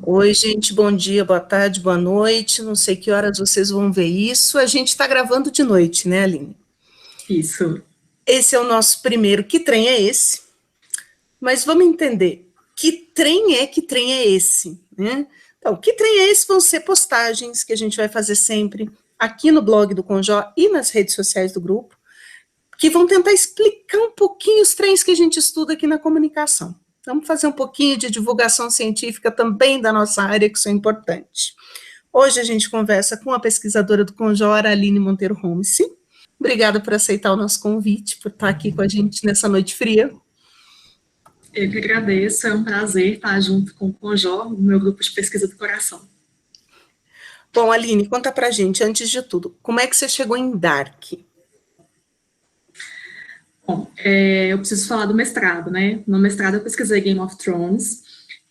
Oi, gente, bom dia, boa tarde, boa noite. Não sei que horas vocês vão ver isso. A gente está gravando de noite, né, Aline? Isso. Esse é o nosso primeiro. Que trem é esse? Mas vamos entender. Que trem é esse? Né? Então, que trem é esse? Vão ser postagens que a gente vai fazer sempre aqui no blog do Conjó e nas redes sociais do grupo, que vão tentar explicar um pouquinho os trens que a gente estuda aqui na comunicação. Vamos fazer um pouquinho de divulgação científica também da nossa área, que isso é importante. Hoje a gente conversa com a pesquisadora do Conjora, Aline Monteiro Holmes. Obrigada por aceitar o nosso convite, por estar aqui com a gente nessa noite fria. Eu que agradeço, é um prazer estar junto com o Conjó, o meu grupo de pesquisa do coração. Bom, Aline, conta pra gente, antes de tudo, como é que você chegou em Dark? Bom, eu preciso falar do mestrado, né? No mestrado eu pesquisei Game of Thrones,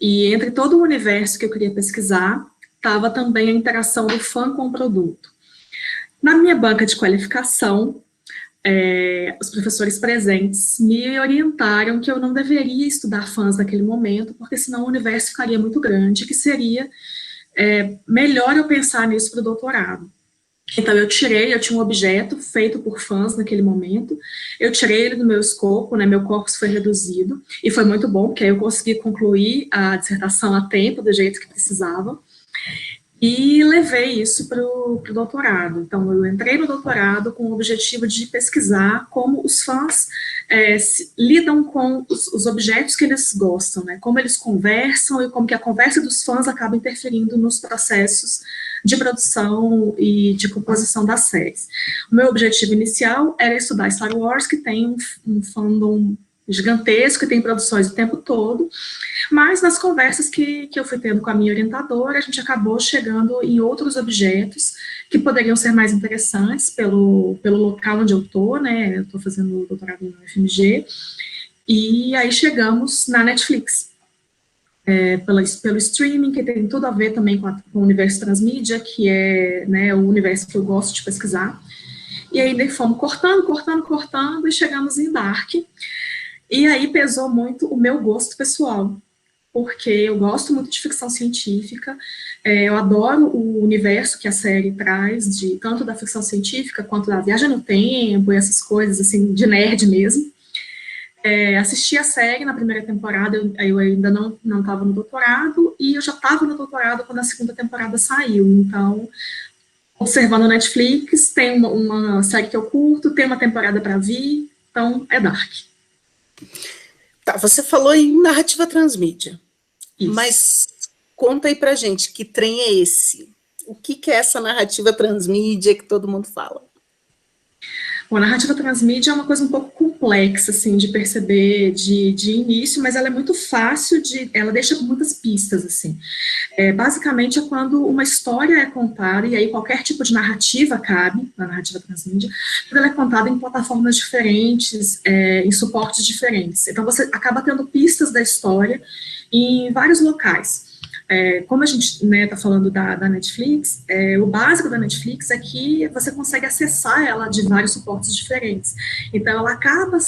e entre todo o universo que eu queria pesquisar, estava também a interação do fã com o produto. Na minha banca de qualificação, os professores presentes me orientaram que eu não deveria estudar fãs naquele momento, porque senão o universo ficaria muito grande, que seria melhor eu pensar nisso para o doutorado. Então eu tinha um objeto feito por fãs naquele momento, eu tirei ele do meu escopo, né, meu corpus foi reduzido, e foi muito bom, porque aí eu consegui concluir a dissertação a tempo, do jeito que precisava, e levei isso para o doutorado. Então, eu entrei no doutorado com o objetivo de pesquisar como os fãs lidam com os objetos que eles gostam, né? Como eles conversam e como que a conversa dos fãs acaba interferindo nos processos de produção e de composição das séries. O meu objetivo inicial era estudar Star Wars, que tem um fandom gigantesco, que tem produções o tempo todo, mas nas conversas que eu fui tendo com a minha orientadora, a gente acabou chegando em outros objetos que poderiam ser mais interessantes pelo local onde eu estou, né? Eu estou fazendo doutorado no FMG, e aí chegamos na Netflix. Pelo streaming, que tem tudo a ver também com o universo transmídia, que é, né, o universo que eu gosto de pesquisar. E aí fomos cortando, e chegamos em Dark. E aí pesou muito o meu gosto pessoal, porque eu gosto muito de ficção científica, eu adoro o universo que a série traz, tanto da ficção científica quanto da viagem no tempo, e essas coisas assim, de nerd mesmo. Assisti a série na primeira temporada, eu ainda não estava no doutorado, e eu já estava no doutorado quando a segunda temporada saiu, então, observando a Netflix, tem uma série que eu curto, tem uma temporada para vir, então é Dark. Tá, você falou em narrativa transmídia, Isso. mas conta aí pra gente, que trem é esse? O que é essa narrativa transmídia que todo mundo fala? Bom, a narrativa transmídia é uma coisa um pouco complexa, assim, de perceber de início, mas ela é muito fácil ela deixa muitas pistas, assim. Basicamente é quando uma história é contada, e aí qualquer tipo de narrativa cabe na narrativa transmídia, quando ela é contada em plataformas diferentes, em suportes diferentes. Então você acaba tendo pistas da história em vários locais. Como a gente está falando da Netflix, o básico da Netflix é que você consegue acessar ela de vários suportes diferentes. Então, ela acaba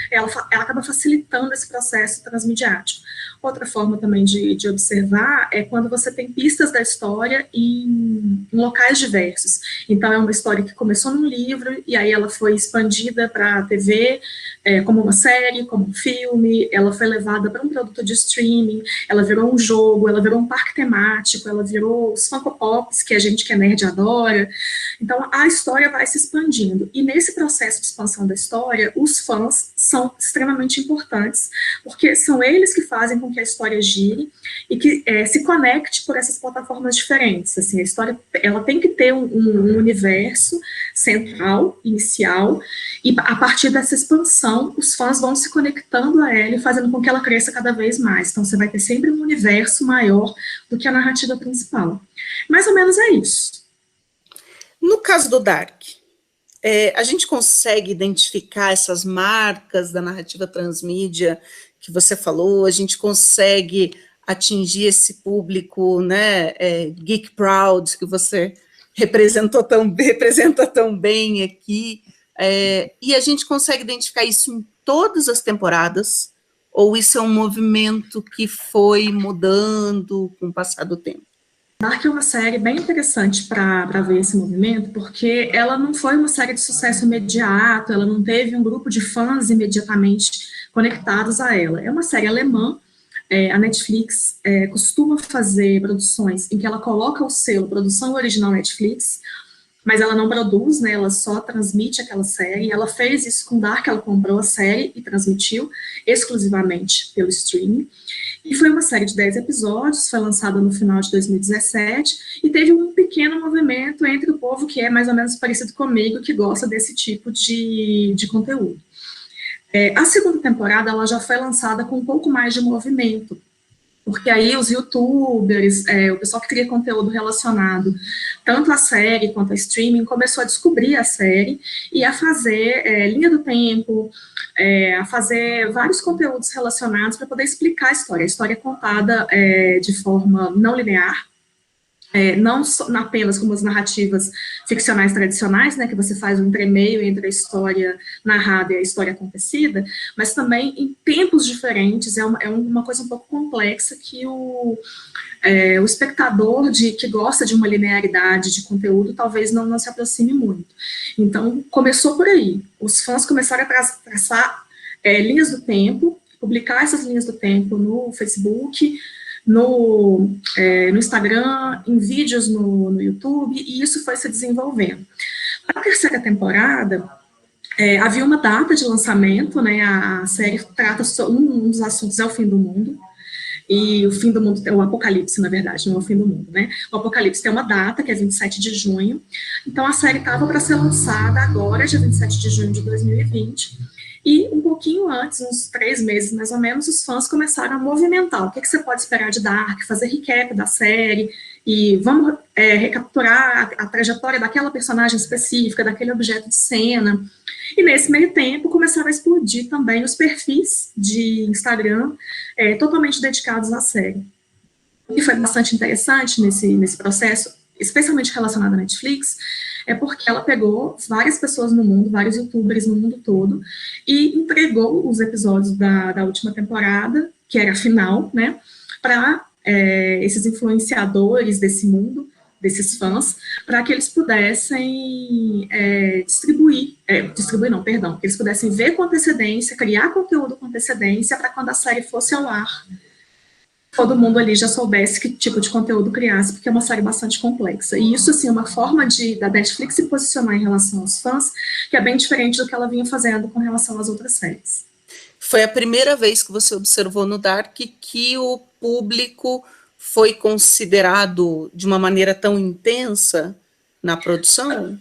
ela acaba facilitando esse processo transmediático. Outra forma também de observar é quando você tem pistas da história em locais diversos. Então, é uma história que começou num livro e aí ela foi expandida para a TV, como uma série, como um filme, ela foi levada para um produto de streaming, ela virou um jogo, ela virou um parque temático, ela virou os Funko Pops, que a gente que é nerd adora. Então, a história vai se expandindo. E nesse processo de expansão da história, os fãs são extremamente importantes, porque são eles que fazem com que a história gire e que se conecte por essas plataformas diferentes. Assim, a história ela tem que ter um universo central, inicial, e a partir dessa expansão, os fãs vão se conectando a ela e fazendo com que ela cresça cada vez mais. Então, você vai ter sempre um universo maior do que a narrativa principal. Mais ou menos é isso. No caso do Dark, a gente consegue identificar essas marcas da narrativa transmídia que você falou, a gente consegue atingir esse público, né, geek proud, que você representa tão bem aqui, e a gente consegue identificar isso em todas as temporadas, Ou isso é um movimento que foi mudando com o passar do tempo? Dark é uma série bem interessante para ver esse movimento, porque ela não foi uma série de sucesso imediato, ela não teve um grupo de fãs imediatamente conectados a ela. É uma série alemã, a Netflix costuma fazer produções em que ela coloca o selo produção original Netflix, mas ela não produz, né, ela só transmite aquela série. Ela fez isso com Dark, ela comprou a série e transmitiu exclusivamente pelo streaming. E foi uma série de 10 episódios, foi lançada no final de 2017, e teve um pequeno movimento entre o povo que é mais ou menos parecido comigo, que gosta desse tipo de conteúdo. A segunda temporada, ela já foi lançada com um pouco mais de movimento, porque aí os youtubers, o pessoal que cria conteúdo relacionado tanto à série quanto ao streaming, começou a descobrir a série e a fazer linha do tempo, a fazer vários conteúdos relacionados para poder explicar a história. A história é contada de forma não linear, não apenas como as narrativas ficcionais tradicionais, né, que você faz um entremeio entre a história narrada e a história acontecida, mas também em tempos diferentes. É uma coisa um pouco complexa que o espectador que gosta de uma linearidade de conteúdo talvez não se aproxime muito. Então, começou por aí. Os fãs começaram a traçar linhas do tempo, publicar essas linhas do tempo no Facebook, no Instagram, em vídeos no YouTube, e isso foi se desenvolvendo. A terceira temporada, havia uma data de lançamento, né, a série trata um dos assuntos é o fim do mundo, e o fim do mundo, o apocalipse, na verdade, não é o fim do mundo, né? O apocalipse tem uma data, que é 27 de junho, então a série estava para ser lançada agora, dia 27 de junho de 2020, e um pouquinho antes, uns 3 meses mais ou menos, os fãs começaram a movimentar. O que você pode esperar de Dark, fazer recap da série, e vamos recapturar a trajetória daquela personagem específica, daquele objeto de cena. E nesse meio tempo começaram a explodir também os perfis de Instagram totalmente dedicados à série. O que foi bastante interessante nesse processo, especialmente relacionado à Netflix, é porque ela pegou várias pessoas no mundo, vários youtubers no mundo todo, e entregou os episódios da última temporada, que era a final, né, para esses influenciadores desse mundo, desses fãs, para que eles pudessem que eles pudessem ver com antecedência, criar conteúdo com antecedência, para quando a série fosse ao ar, todo mundo ali já soubesse que tipo de conteúdo criasse, porque é uma série bastante complexa. E isso, assim, é uma forma da Netflix se posicionar em relação aos fãs, que é bem diferente do que ela vinha fazendo com relação às outras séries. Foi a primeira vez que você observou no Dark que o público foi considerado de uma maneira tão intensa na produção?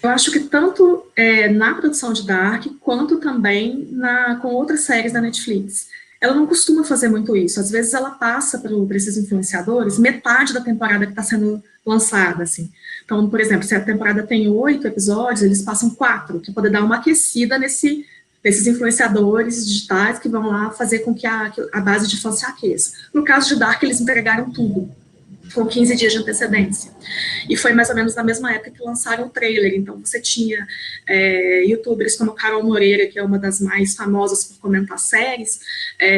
Eu acho que tanto na produção de Dark, quanto também com outras séries da Netflix. Ela não costuma fazer muito isso. Às vezes ela passa para esses influenciadores metade da temporada que está sendo lançada, assim. Então, por exemplo, se a temporada tem 8 episódios, eles passam 4, que pode dar uma aquecida nesses influenciadores digitais que vão lá fazer com que a base de fãs se aqueça. No caso de Dark, eles entregaram tudo, com 15 dias de antecedência. E foi mais ou menos na mesma época que lançaram o trailer. Então, você tinha youtubers como Carol Moreira, que é uma das mais famosas por comentar séries,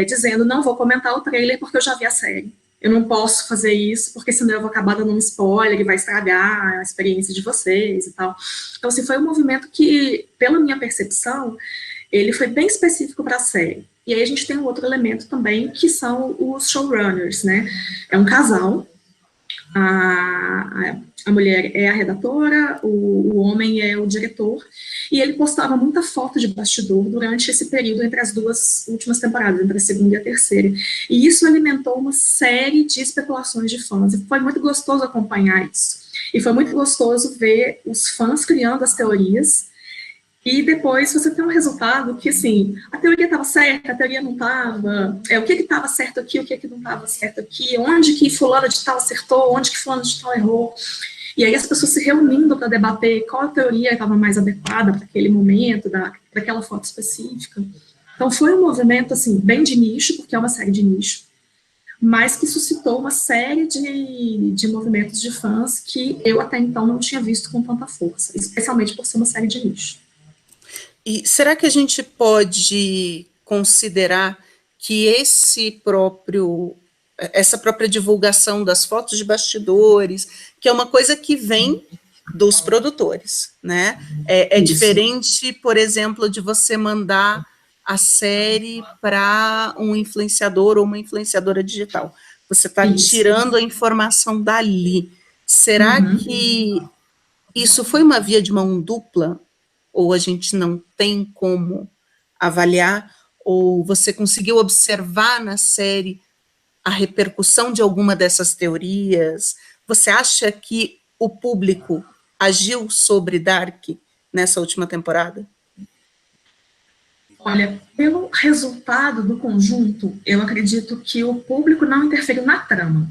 dizendo, não vou comentar o trailer porque eu já vi a série. Eu não posso fazer isso, porque senão eu vou acabar dando um spoiler e vai estragar a experiência de vocês e tal. Então, assim, foi um movimento que, pela minha percepção, ele foi bem específico para a série. E aí a gente tem um outro elemento também, que são os showrunners, né? É um casal, a mulher é a redatora, o homem é o diretor, e ele postava muita foto de bastidor durante esse período entre as 2 últimas temporadas, entre a segunda e a terceira. E isso alimentou uma série de especulações de fãs, e foi muito gostoso acompanhar isso. E foi muito gostoso ver os fãs criando as teorias, e depois você tem um resultado que, assim, a teoria estava certa, a teoria não estava, o que estava certo aqui, o que não estava certo aqui, onde que fulano de tal acertou, onde que fulano de tal errou. E aí as pessoas se reunindo para debater qual a teoria estava mais adequada para aquele momento, para aquela foto específica. Então foi um movimento, assim, bem de nicho, porque é uma série de nicho, mas que suscitou uma série de movimentos de fãs que eu até então não tinha visto com tanta força, especialmente por ser uma série de nicho. E será que a gente pode considerar que essa própria divulgação das fotos de bastidores, que é uma coisa que vem dos produtores, né? É diferente, por exemplo, de você mandar a série para um influenciador ou uma influenciadora digital. Você está tirando a informação dali. Será que isso foi uma via de mão dupla? Ou a gente não tem como avaliar? Ou você conseguiu observar na série a repercussão de alguma dessas teorias? Você acha que o público agiu sobre Dark nessa última temporada? Olha, pelo resultado do conjunto, eu acredito que o público não interferiu na trama.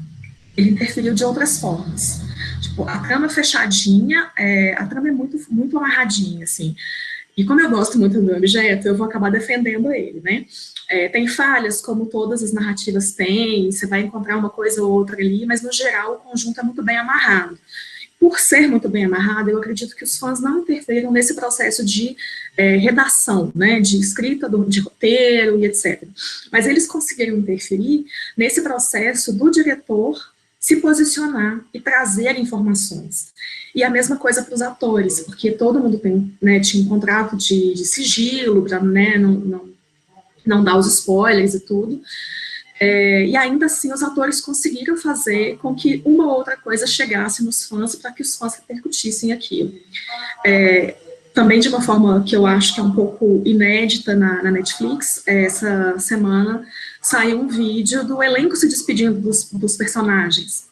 Ele interferiu de outras formas. Tipo, a trama fechadinha, a trama é muito, muito amarradinha, assim. E como eu gosto muito do objeto, eu vou acabar defendendo ele, né? Tem falhas, como todas as narrativas têm, você vai encontrar uma coisa ou outra ali, mas no geral o conjunto é muito bem amarrado. Por ser muito bem amarrado, eu acredito que os fãs não interferiram nesse processo de redação, né, de escrita de roteiro e etc. Mas eles conseguiram interferir nesse processo do diretor se posicionar e trazer informações. E a mesma coisa para os atores, porque todo mundo tem, né, tinha um contrato de sigilo para, né, não dar os spoilers e tudo. E ainda assim os atores conseguiram fazer com que uma ou outra coisa chegasse nos fãs para que os fãs repercutissem aquilo. Também de uma forma que eu acho que é um pouco inédita na Netflix, essa semana saiu um vídeo do elenco se despedindo dos personagens.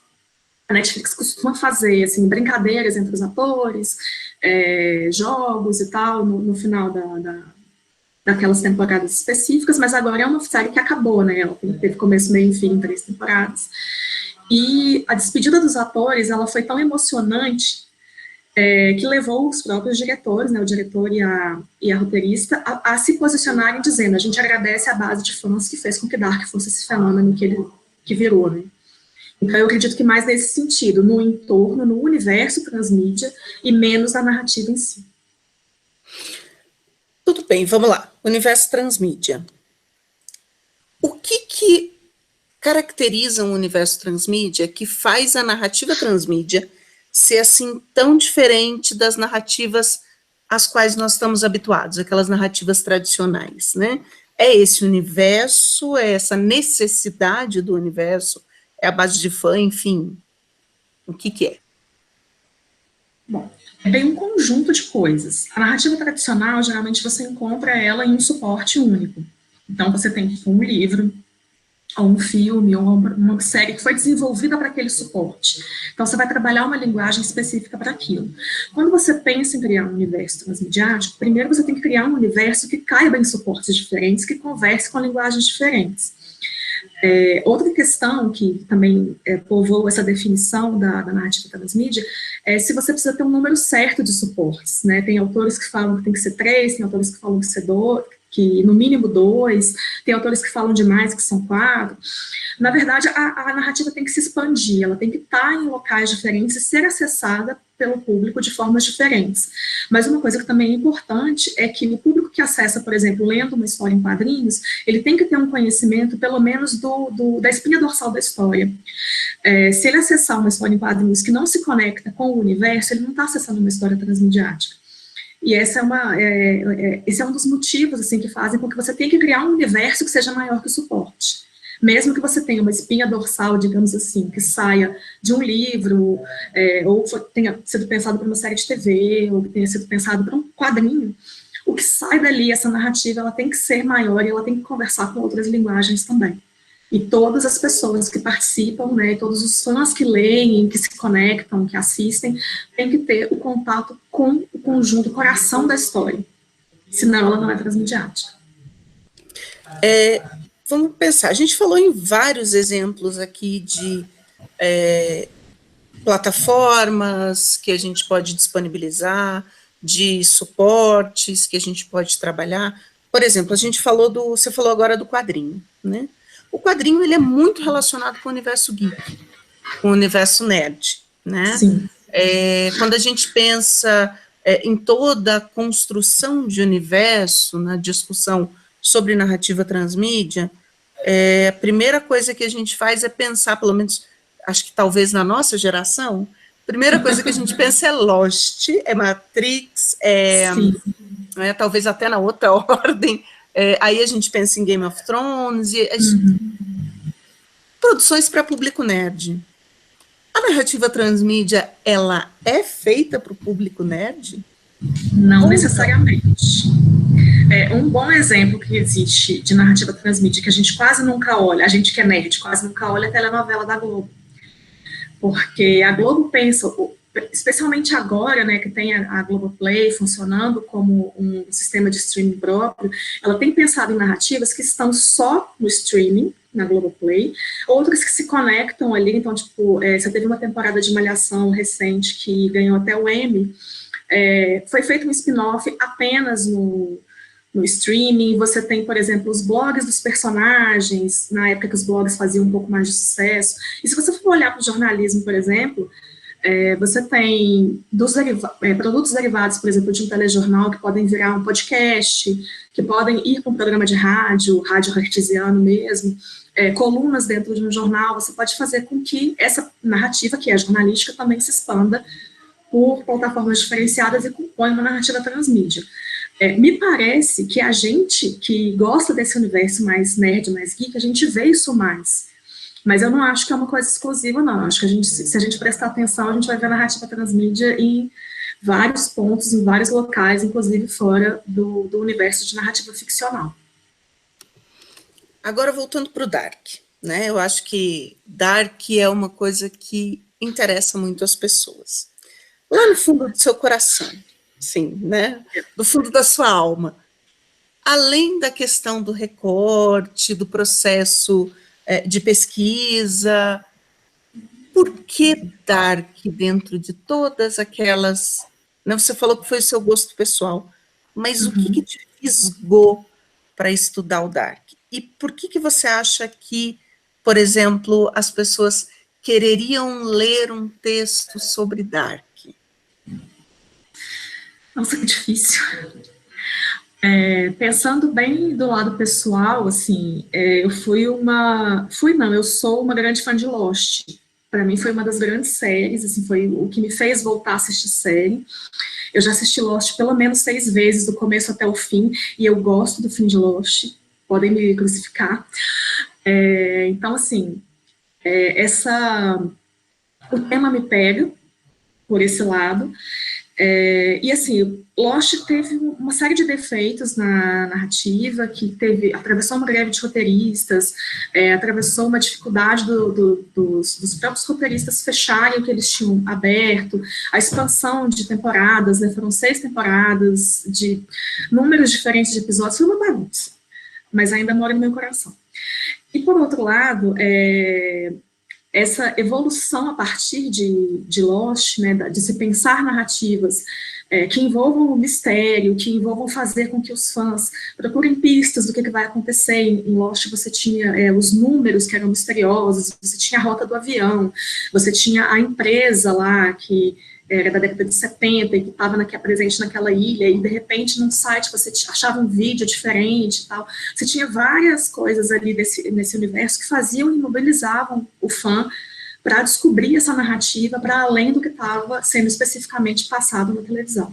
A Netflix costuma fazer assim, brincadeiras entre os atores, jogos e tal, no final daquelas temporadas específicas, mas agora é uma série que acabou, né? Ela teve começo, meio e fim em 3 temporadas. E a despedida dos atores, ela foi tão emocionante que levou os próprios diretores, né, o diretor e a roteirista, a se posicionarem dizendo: a gente agradece a base de fãs que fez com que Dark fosse esse fenômeno que virou, né? Então eu acredito que mais nesse sentido, no entorno, no universo transmídia, e menos na narrativa em si. Tudo bem, vamos lá. Universo transmídia. O que caracteriza um universo transmídia que faz a narrativa transmídia ser assim tão diferente das narrativas às quais nós estamos habituados, aquelas narrativas tradicionais, né? É esse universo, é essa necessidade do universo, é a base de fã, enfim. O que é? Bom, é bem um conjunto de coisas. A narrativa tradicional, geralmente você encontra ela em um suporte único. Então você tem um livro, ou um filme, ou uma série que foi desenvolvida para aquele suporte. Então, você vai trabalhar uma linguagem específica para aquilo. Quando você pensa em criar um universo transmediático, primeiro você tem que criar um universo que caiba em suportes diferentes, que converse com linguagens diferentes. Outra questão que também povoa essa definição da narrativa transmídia é se você precisa ter um número certo de suportes, né? Tem autores que falam que tem que ser 3, tem autores que falam que no mínimo 2, tem autores que falam de mais, que são 4. Na verdade, a narrativa tem que se expandir, ela tem que estar em locais diferentes e ser acessada pelo público de formas diferentes. Mas uma coisa que também é importante é que o público que acessa, por exemplo, lendo uma história em quadrinhos, ele tem que ter um conhecimento, pelo menos, da espinha dorsal da história. Se ele acessar uma história em quadrinhos que não se conecta com o universo, ele não está acessando uma história transmediática. E esse é um dos motivos assim, que fazem com que você tenha que criar um universo que seja maior que o suporte. Mesmo que você tenha uma espinha dorsal, digamos assim, que saia de um livro, ou tenha sido pensado para uma série de TV, ou que tenha sido pensado para um quadrinho, o que sai dali, essa narrativa, ela tem que ser maior e ela tem que conversar com outras linguagens também. E todas as pessoas que participam, né, todos os fãs que leem, que se conectam, que assistem, têm que ter o contato com o conjunto, o coração da história. Senão ela não é transmediática. Vamos pensar, a gente falou em vários exemplos aqui de plataformas que a gente pode disponibilizar, de suportes que a gente pode trabalhar. Por exemplo, você falou agora do quadrinho, né? O quadrinho, ele é muito relacionado com o universo geek, com o universo nerd, né? Sim. Quando a gente pensa em toda a construção de universo, na discussão sobre narrativa transmídia, a primeira coisa que a gente faz é pensar, pelo menos, acho que talvez na nossa geração, a primeira coisa que a gente pensa é Lost, é Matrix, talvez até na outra ordem, aí a gente pensa em Game of Thrones, produções para público nerd. A narrativa transmídia, ela é feita para o público nerd? Não necessariamente. Um bom exemplo que existe de narrativa transmídia, que a gente quase nunca olha, a gente que é nerd quase nunca olha, é a telenovela da Globo. Porque a Globo pensa, especialmente agora, né, que tem a Globoplay funcionando como um sistema de streaming próprio, ela tem pensado em narrativas que estão só no streaming, na Globoplay, outras que se conectam ali, então, tipo, você teve uma temporada de Malhação recente que ganhou até o Emmy, foi feito um spin-off apenas no streaming, você tem, por exemplo, os blogs dos personagens, na época que os blogs faziam um pouco mais de sucesso, e se você for olhar para o jornalismo, por exemplo, você tem produtos derivados, por exemplo, de um telejornal que podem virar um podcast, que podem ir para um programa de rádio artesiano mesmo, colunas dentro de um jornal, você pode fazer com que essa narrativa, que é jornalística, também se expanda por plataformas diferenciadas e compõe uma narrativa transmídia. Me parece que a gente que gosta desse universo mais nerd, mais geek, a gente vê isso mais. Mas eu não acho que é uma coisa exclusiva, não. Acho que se a gente prestar atenção, a gente vai ver a narrativa transmídia em vários pontos, em vários locais, inclusive fora do universo de narrativa ficcional. Agora, voltando para o Dark, né? Eu acho que Dark é uma coisa que interessa muito as pessoas. Lá no fundo do seu coração, sim, né? Do fundo da sua alma. Além da questão do recorte, do processo de pesquisa, por que Dark dentro de todas aquelas... Não, você falou que foi o seu gosto pessoal, mas o que te fisgou para estudar o Dark? E por que você acha que, por exemplo, as pessoas quereriam ler um texto sobre Dark? Nossa, que difícil. Pensando bem do lado pessoal, assim, eu eu sou uma grande fã de Lost. Para mim foi uma das grandes séries, assim, foi o que me fez voltar a assistir série. Eu já assisti Lost pelo menos 6 vezes, do começo até o fim, e eu gosto do fim de Lost, podem me crucificar. Então, assim, o tema me pega por esse lado. E assim, Lost teve uma série de defeitos na narrativa, que atravessou uma greve de roteiristas, atravessou uma dificuldade dos próprios roteiristas fecharem o que eles tinham aberto, a expansão de temporadas, né, foram 6 temporadas, de números diferentes de episódios, foi uma bagunça, mas ainda mora no meu coração. E por outro lado, essa evolução a partir de Lost, né, de se pensar narrativas que envolvam o mistério, que envolvam fazer com que os fãs procurem pistas do que vai acontecer. Em Lost você tinha os números que eram misteriosos, você tinha a rota do avião, você tinha a empresa lá que era da década de 70 e que estava presente naquela ilha, e de repente num site você achava um vídeo diferente e tal. Você tinha várias coisas ali nesse universo que faziam e mobilizavam o fã para descobrir essa narrativa para além do que estava sendo especificamente passado na televisão.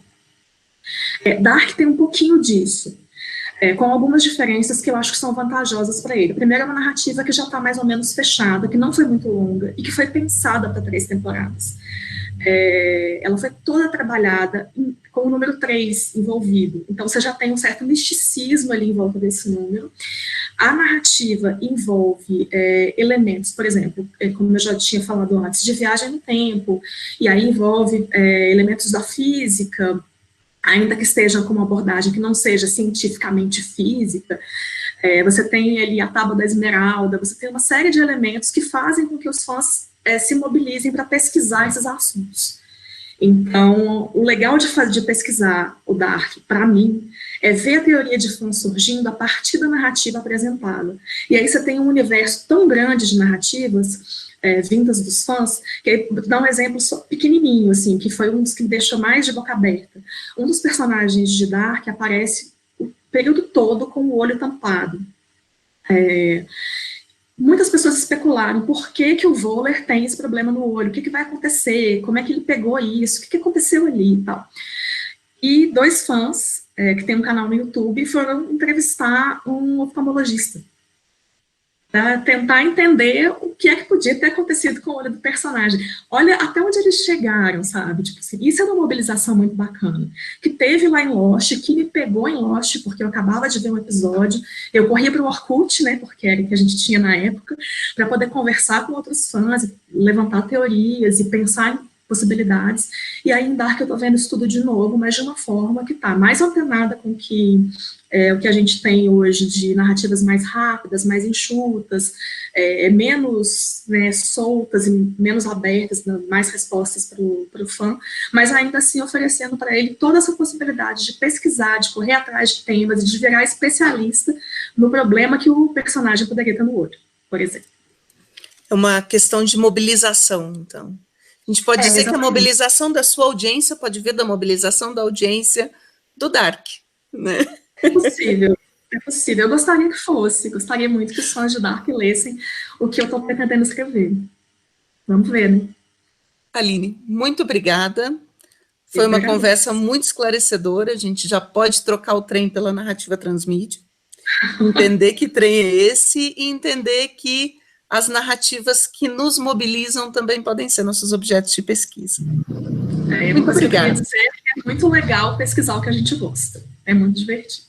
Dark tem um pouquinho disso, com algumas diferenças que eu acho que são vantajosas para ele. Primeiro, é uma narrativa que já está mais ou menos fechada, que não foi muito longa e que foi pensada para 3 temporadas. Ela foi toda trabalhada com o número 3 envolvido, então você já tem um certo misticismo ali em volta desse número. A narrativa envolve elementos, por exemplo, como eu já tinha falado antes, de viagem no tempo, e aí envolve elementos da física, ainda que estejam com uma abordagem que não seja cientificamente física. Você tem ali a Tábua da Esmeralda, você tem uma série de elementos que fazem com que os fãs se mobilizem para pesquisar esses assuntos. Então, o legal de pesquisar o Dark, para mim, é ver a teoria de fã surgindo a partir da narrativa apresentada. E aí você tem um universo tão grande de narrativas vindas dos fãs, que dá um exemplo só pequenininho, assim, que foi um dos que me deixou mais de boca aberta. Um dos personagens de Dark aparece o período todo com o olho tampado. Muitas pessoas especularam por que o Voller tem esse problema no olho, o que vai acontecer, como é que ele pegou isso, o que aconteceu ali e tal. E 2 fãs, que tem um canal no YouTube, foram entrevistar um oftalmologista, para tentar entender o que é que podia ter acontecido com o olho do personagem. Olha até onde eles chegaram, sabe? Tipo assim, isso é uma mobilização muito bacana, que teve lá em Lost, que me pegou em Lost, porque eu acabava de ver um episódio, eu corria para o Orkut, né, porque era o que a gente tinha na época, para poder conversar com outros fãs, levantar teorias e pensar em possibilidades, e aí em Dark eu tô vendo isso tudo de novo, mas de uma forma que tá mais antenada com o que a gente tem hoje de narrativas mais rápidas, mais enxutas, menos, né, soltas e menos abertas, mais respostas para o fã, mas ainda assim oferecendo para ele toda essa possibilidade de pesquisar, de correr atrás de temas, de virar especialista no problema que o personagem poderia ter no olho, por exemplo. É uma questão de mobilização, então. A gente pode dizer exatamente. Que a mobilização da sua audiência pode vir da mobilização da audiência do Dark, né? É possível, é possível. Eu gostaria que fosse, gostaria muito que os fãs de Dark lessem o que eu estou pretendendo escrever. Vamos ver, né? Aline, muito obrigada. Foi uma conversa muito esclarecedora. A gente já pode trocar o trem pela narrativa transmídia, entender que trem é esse e entender que as narrativas que nos mobilizam também podem ser nossos objetos de pesquisa. Muito obrigada. Eu queria dizer que é muito legal pesquisar o que a gente gosta. É muito divertido.